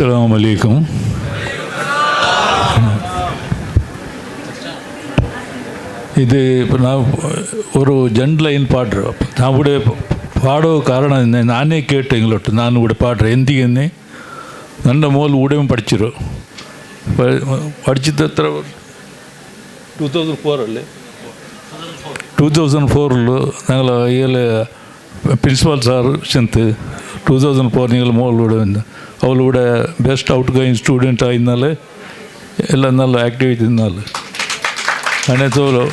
അസ്സലാമു അലൈക്കും. இது இப்போ நான் ஒரு ஜென் லைன் பாடுறேன். நான் கூட பாடோ காரணம் நானே கேட்டு எங்களோட்டு நான் கூட பாடுறேன். എന്തിക്കെന്ന് ನನ್ನ മോൾ കൂടെയും പഠിച്ചിരു പഠിച്ചിട്ട് എത്ര 2004 അല്ലേ 2004 ഞങ്ങൾ അയ്യൽ പ്രിൻസിപ്പൽ സാർ ചെന്ന് 2004 ഞങ്ങൾ മോളിലൂടെ വന്ന് അവളിവിടെ ബെസ്റ്റ് ഔട്ട് ഗോയിങ് ಸ್ಟೂಡೆಂಟ್ ಆಯಿದ್ನಾಲೆ ಎಲ್ಲ നല്ല ಆ್ಯಕ್ಟಿವಿಟಿ ಇದ್ನಾಲೆ ಅನ್ನೋ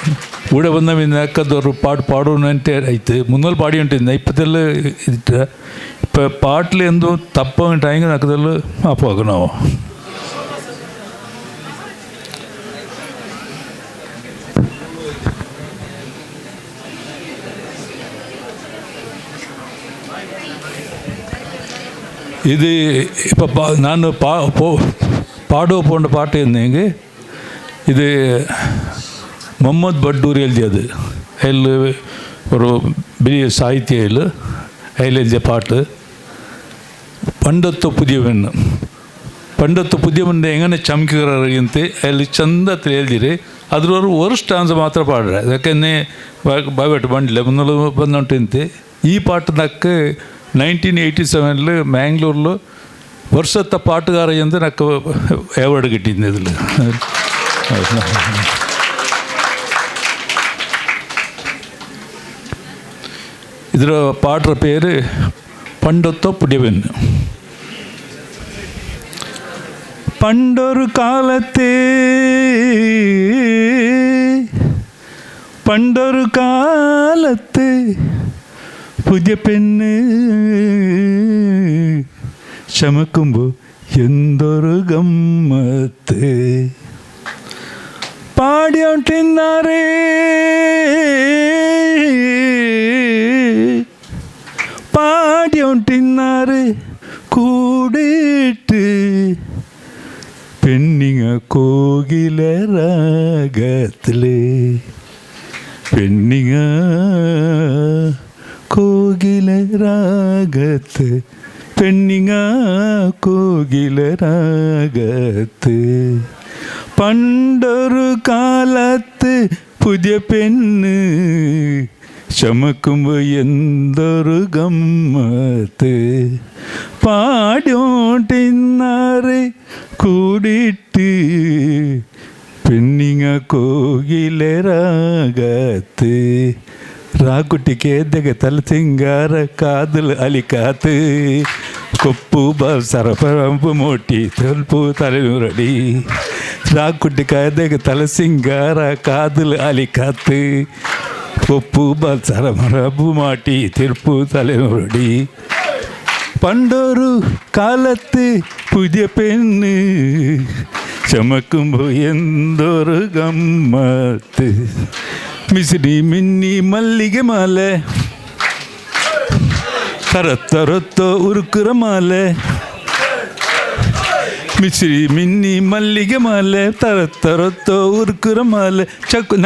ഇവിടെ വന്ന പിന്നെ ഒരു പാട്ട് പാടണമെന്നിട്ട് ആയിട്ട് മുന്നൽ പാടിയോണ്ടിരുന്ന ഇപ്പത്തെല്ലാം ഇതിട്ട് ഇപ്പം പാട്ടിൽ എന്തോ തപ്പായിട്ടായെങ്കിൽ നക്കതെല്ലാം മാപ്പാക്കണോ? ഇത് ഇപ്പം ഞാൻ പാടുക പോകേണ്ട പാട്ട് എന്നെങ്കിൽ ഇത് മുഹമ്മദ് ബഡ്ഡൂർ എഴുതിയത്. അതിൽ ഒരു വലിയ സാഹിത്യയിൽ അതിലെഴുതിയ പാട്ട് പണ്ടത്തെ പുതിയ പെണ്ണ്. പണ്ടത്തെ പുതിയ പെണ്ണ് എങ്ങനെ ചമക്കുകയെന്ന് അതിൽ ചന്തത്തിൽ എഴുതിയിട്ട് അതിലൊരു സ്റ്റാൻസ് മാത്രം പാടുക. ഇതൊക്കെ എന്നെ ഭയപ്പെട്ട് പണ്ടില്ല മുന്നോട്ട് വന്നോട്ട് ഈ പാട്ടിനൊക്കെ 1987 മാംഗ്ലൂരിൽ വർഷത്തെ പാട്ടുകാർ എന്ന് എനിക്ക് അവാർഡ് കിട്ടിയിരുന്നു. ഇതിൽ ഇതിൽ പാട്ടുടെ പേര് പണ്ടത്തെ പുതിയ പെണ്ണ്. പണ്ടൊരു കാലത്ത് പുതിയ പെണ്ണ് ചമക്കുമ്പോൾ എന്തൊരു ഗമ്മത്ത് പാടിയോട്ടിന്നാറേ കൂടിയിട്ട് പെണ്ണിങ്ങ കോകില രാഗത്തില് പെണ്ണിങ്ങ കോകില രാഗത്ത് പെണ്ണിങ്ങ കോകില രാഗത്ത് പണ്ടൊരു കാലത്ത് പുതിയ പെണ്ണ് ചമക്കുമ്പോൾ എന്തൊരു ഗമ്മത്ത് പാടിയോട്ടിന്നാറ് കൂടിയിട്ട് പെണ്ണിങ്ങ കോകില രാഗത്ത് రాకుటికే దిగతల సింగార కాదులు అలికాత్ కొప్పు సరపరంపు మోటి తెలుపు తలనురడి రాకుటికే దిగతల సింగార కాదులు అలికాత్ కొప్పు సరపరంపు మాటి తెలుపు തലനുരടി പണ്ടൊരു കാലത്ത് പുതിയ പെണ്ണ് ചമക്കുമ്പോൾ എന്തൊരു ഗമ്മത്ത് മിശ്രി മിന്നി മല്ലിക മാല തരത്തരത്തോ ഉരുക്കുറ മാല മിശ്രി മിന്നി മല്ലിക മാല തരത്തരത്തോ ഉരുക്കുറ മാല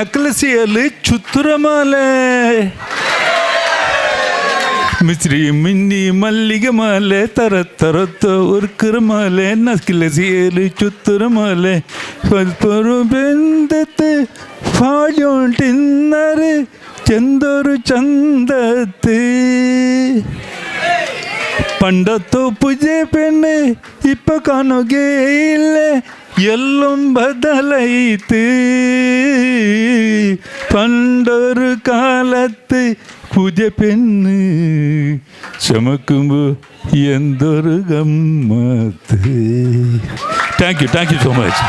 നക്ലസിയല് ചുത്തുറ മാല മിശ്രി മിന്നി മല്ലിക മാല തരത്തരത്തോ ഉരുക്കുറ മാല നക്ലസിയല് ചുത്തുറ മാല ബന്ധത്ത് പാടിയോണ്ടിന്നറ് ചെന്തൊരു ചന്തത്ത് പണ്ടത്തോ പുതിയ പെണ്ണ് ഇപ്പൊ കാണുകയില്ല എല്ലാം ബദലായിട്ട് പണ്ടൊരു കാലത്ത് പുതിയ പെണ്ണ് ചമക്കുമ്പോൾ എന്തൊരു ഗമ്മത്ത്. Thank you so much.